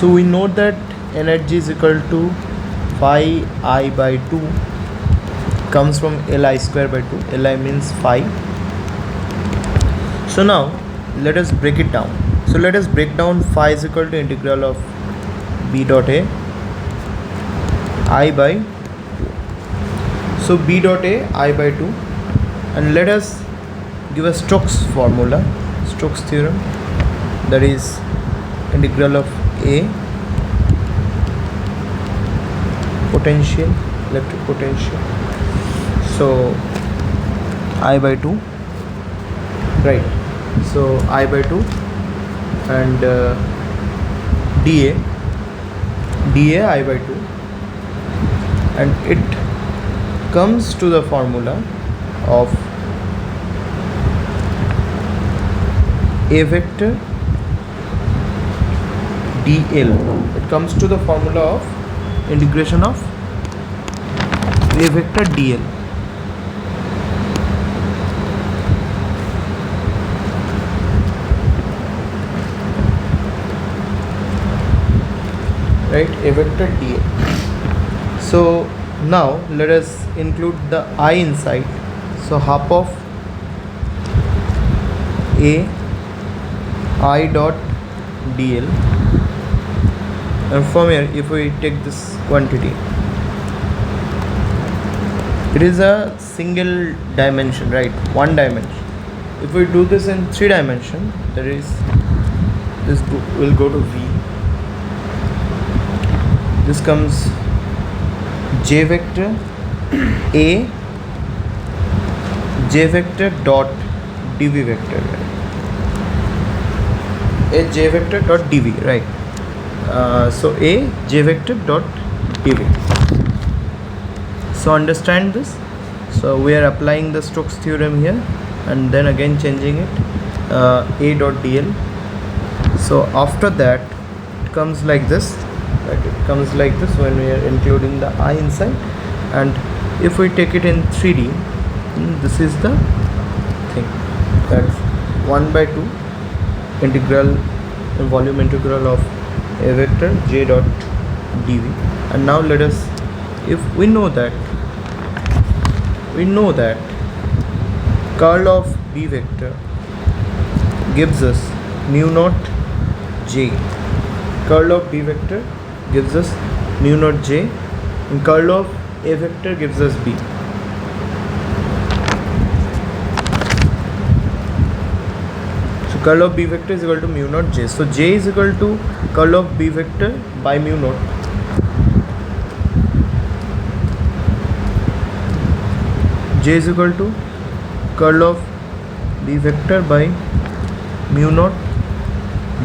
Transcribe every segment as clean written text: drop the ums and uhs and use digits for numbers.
So we know that energy is equal to phi I by 2 comes from Li square by 2. Li means phi. So now let us break it down. So let us break down phi is equal to integral of b dot a I by 2. So b dot a I by 2, and let us give a Stokes formula, Stokes theorem, that is integral of a potential, electric potential, so I by 2, right? So I by 2 and dA I by 2, and it comes to the formula of a vector dl. It comes to the formula of integration of a vector dl. Right, a vector dl. So now let us include the I inside. So half of a I dot dl, and from here if we take this quantity, it is a single dimension, right? One dimension. If we do this in 3 dimension, that is, this will go to v. This comes j vector a j vector dot dv vector, right? A j vector dot dv, right? So a j vector dot dv. So understand this. So we are applying the Stokes theorem here, and then again changing it, a dot dl. So after that it comes like this, right? It comes like this when we are including the I inside, and if we take it in 3D, this is the thing. That's 1 by 2 integral, volume integral of a vector j dot dv. And now let us, if we know that curl of b vector gives us mu naught j, curl of b vector gives us mu naught j, and curl of a vector gives us b. So curl of b vector is equal to mu naught j. So j is equal to curl of b vector by mu naught. J is equal to curl of b vector by mu naught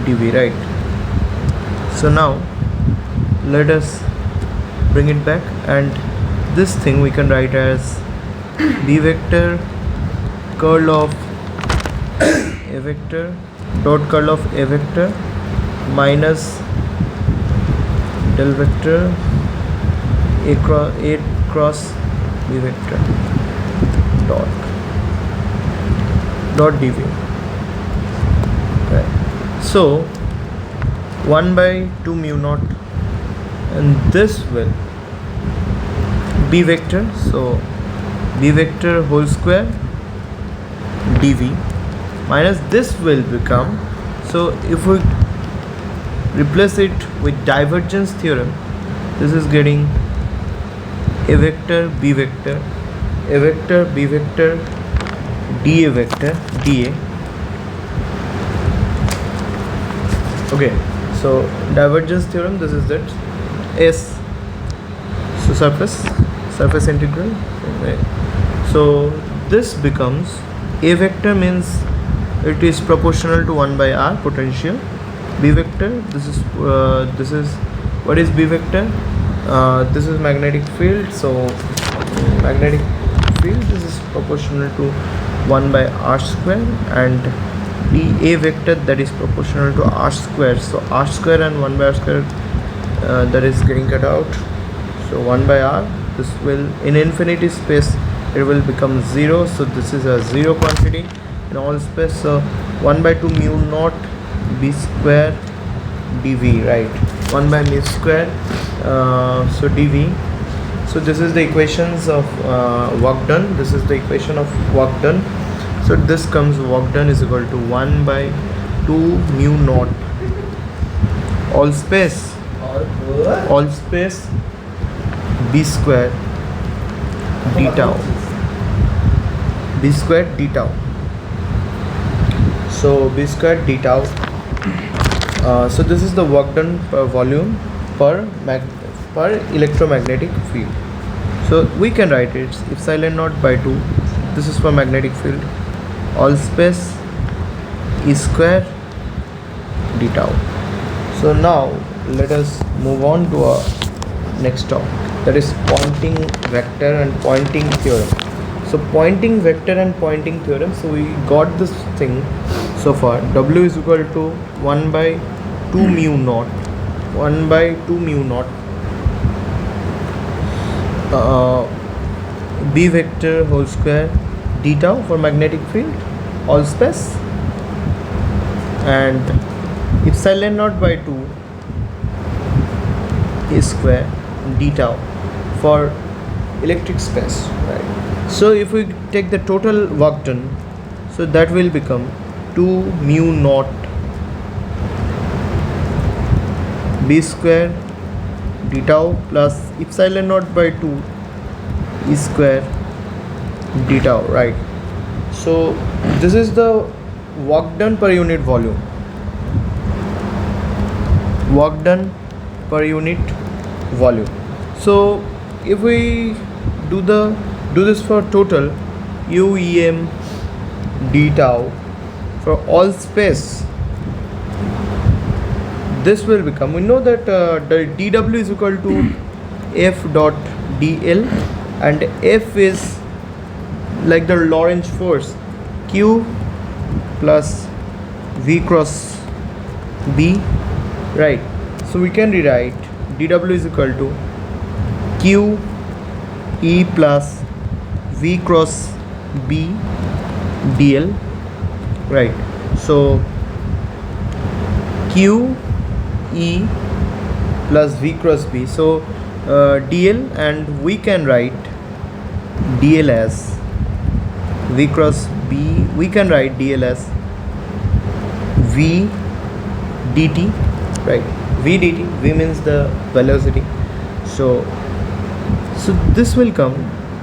dv, right? So now let us bring it back, and this thing we can write as b vector curl of a vector dot curl of a vector minus del vector a cross b vector dot dv, right? So 1 by 2 mu naught, and this will b vector, so b vector whole square dv minus this will become, so if we replace it with divergence theorem, this is getting a vector b vector, a vector b vector dA vector dA. Okay, so divergence theorem, this is that S, so surface integral. Okay. So this becomes a vector, means it is proportional to 1 by r potential. B vector, this is what is b vector? This is magnetic field, so magnetic field, this is proportional to 1 by r square, and dA vector, that is proportional to r square. So r square and 1 by r square, that is getting cut out. So 1 by r, this will, in infinity space, it will become 0. So this is a 0 quantity in all space. So 1 by 2 mu naught b square dv, right? 1 by mu square, so dv. So this is the equations of work done. This is the equation of work done. So this comes work done is equal to 1 by 2 mu naught all space b square d tau, b square d tau. So b square d tau. So this is the work done per volume per electromagnetic field. So we can write it epsilon naught by 2. This is for magnetic field, all space E square d tau. So now let us move on to our next topic, that is Poynting vector and Poynting theorem. So Poynting vector and Poynting theorem. So we got this thing so far. W is equal to 1 by 2 mu naught, 1 by 2 mu naught b vector whole square d tau for magnetic field, all space, and epsilon naught by 2 a square d tau for electric space, right? So if we take the total work done, so that will become 2 mu naught b square d tau plus epsilon naught by 2 e square d tau, right? So this is the work done per unit volume, work done per unit volume. So if we do this for total UEM d tau for all space, this will become, we know that the dW is equal to F dot dl, and F is like the Lorentz force, Q plus V cross B, right? So we can rewrite dW is equal to Q E plus V cross B dl, right? So Q E plus V cross B, so dl, and we can write dl as V cross B, we can write dl as V dt, right? V dt, V means the velocity. So this will come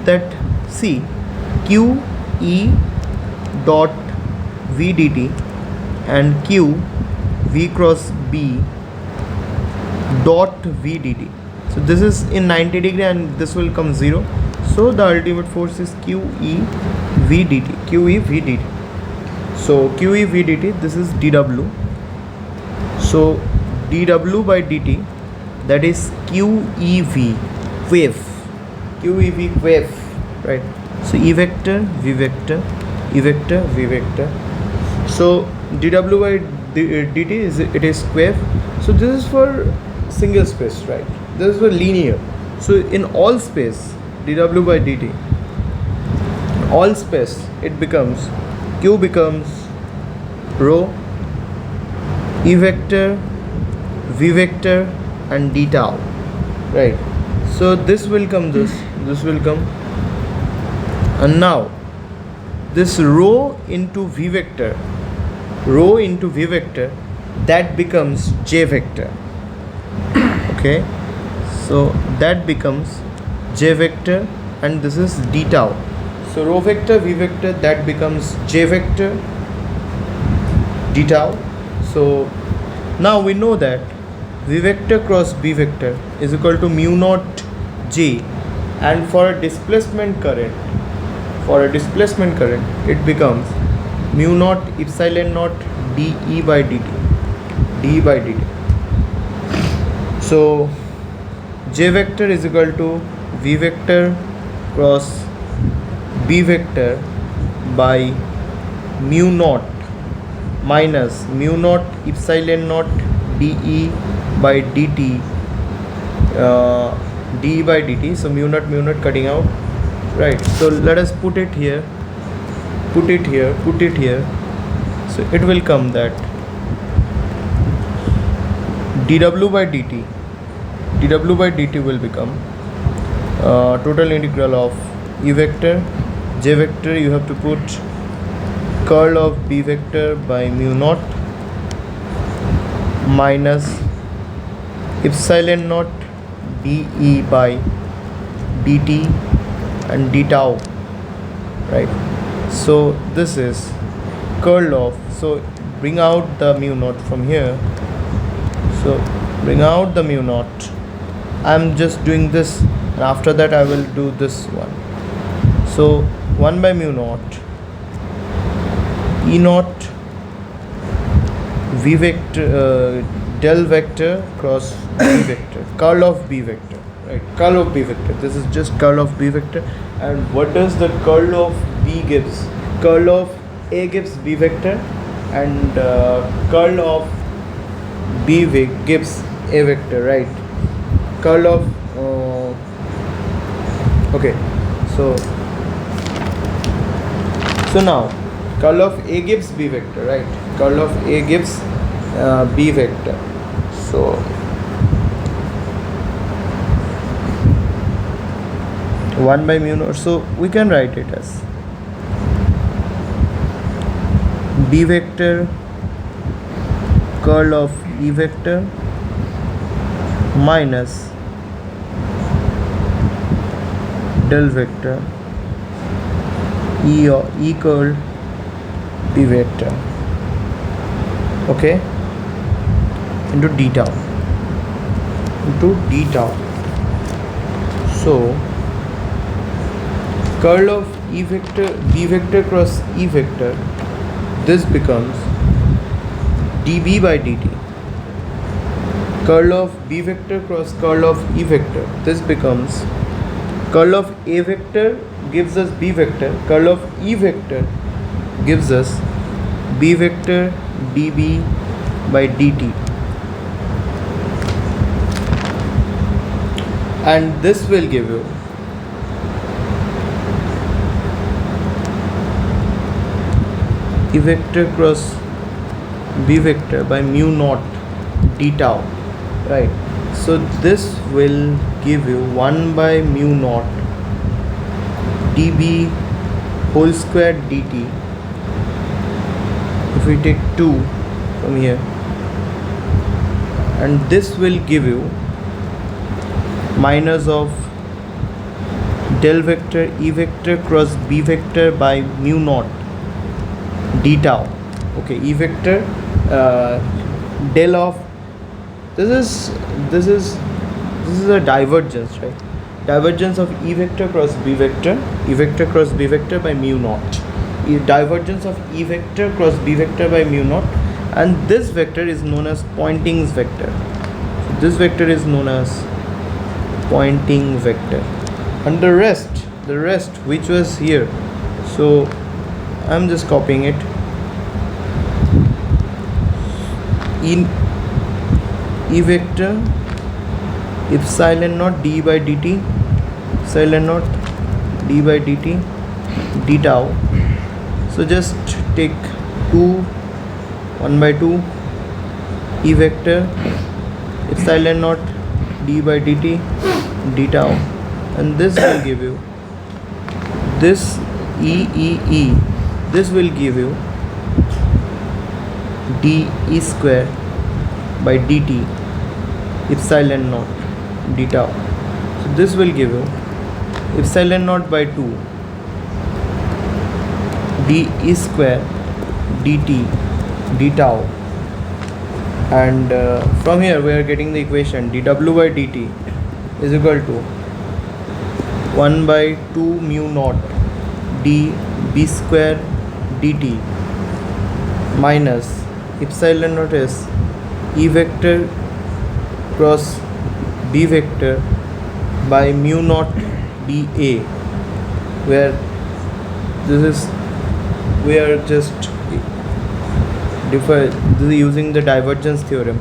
that, see, Q E dot V dt and Q V cross B dot V dt. So this is in 90 degree and this will come 0. So the ultimate force is QE V dt, QE V dt. So QE V dt, this is dW. So dW by dt, that is QEV, wave, QEV wave, right? So E vector, V vector, E vector, V vector. So dW by dt is, it is wave. So this is for single space, right? This is for linear. So in all space, dW by dt, all space, it becomes, Q becomes rho, E vector, V vector and d tau, right? So this will come, this will come, and now this rho into V vector, rho into V vector, that becomes J vector. Okay, so that becomes J vector, and this is d tau. So rho vector, V vector, that becomes J vector, d tau. So now we know that V vector cross B vector is equal to mu naught J, and for a displacement current, it becomes mu naught epsilon naught dE by dt, dE by dt. So J vector is equal to V vector cross B vector by mu naught minus mu naught epsilon naught dE by dt, dE by dt. So mu naught cutting out, right? So let us put it here, put it here. So it will come that dw by dt will become total integral of E vector, J vector, you have to put curl of B vector by mu naught minus epsilon naught dE by dt and d tau, right? So this is curl of, so bring out the mu naught from here, so bring out the mu naught. I'm just doing this, and after that I will do this one. So 1 by mu naught E naught V vector del vector cross B vector, curl of B vector, right? Curl of B vector, this is just curl of B vector. And what does the curl of B gives? Curl of A gives B vector, and curl of B gives A vector, right? Curl of okay, so now curl of A gives B vector, right? Curl of A gives B vector. So one by mu naught, so we can write it as B vector curl of E vector minus del vector E curl B vector, okay, into d tau, so curl of E vector B vector cross E vector, this becomes dB by dt. Curl of B vector cross curl of E vector, this becomes curl of A vector gives us B vector, curl of E vector gives us B vector dB by dt, and this will give you E vector cross B vector by mu naught d tau, right? So this will give you 1 by mu naught dB whole square dt. If we take 2 from here, and this will give you minus of del vector E vector cross B vector by mu naught d tau, okay. E vector del of this is a divergence, right? Divergence of E vector cross B vector, E vector cross B vector by mu naught, divergence of E vector cross B vector by mu naught, and this vector is known as Poynting's vector. So this vector is known as Poynting vector, and the rest which was here, so I'm just copying it. E vector epsilon naught d by dt, epsilon naught d by dt d tau. So just take 1 by 2 E vector epsilon naught d by dt d tau, and this will give you this this will give you dE square by dt epsilon naught d tau. So this will give you epsilon naught by 2 dE square dt d tau, and from here we are getting the equation dW by dt is equal to 1 by 2 mu naught d B square dt minus epsilon naught is E vector cross B vector by mu naught dA, where this is, we are just using the divergence theorem.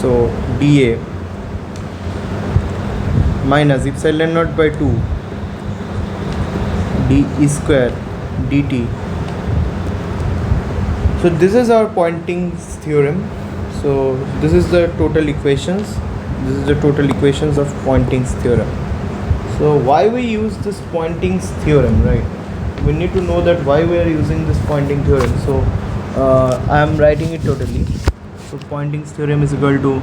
So dA minus epsilon naught by 2 dE square dt. So this is our Poynting's theorem. So this is the total equations. This is the total equations of Poynting's theorem. So why we use this Poynting's theorem, right? We need to know that why we are using this Poynting theorem. So I am writing it totally. So Poynting's theorem is equal to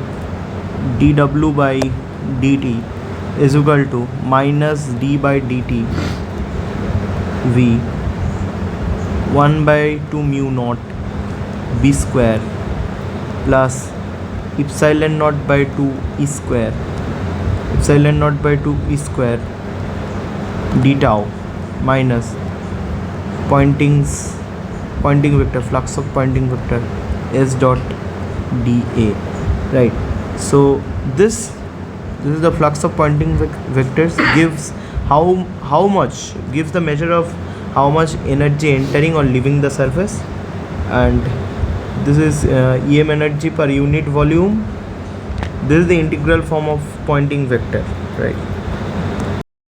dw by dt is equal to minus d by dt v 1 by 2 mu naught b square plus epsilon naught by 2 e square, epsilon naught by 2 e square d tau minus Poynting vector, flux of Poynting vector s dot dA, right? So this is the flux of Poynting vectors, gives how much, gives the measure of how much energy entering or leaving the surface, and this is EM energy per unit volume. This is the integral form of Poynting vector, right?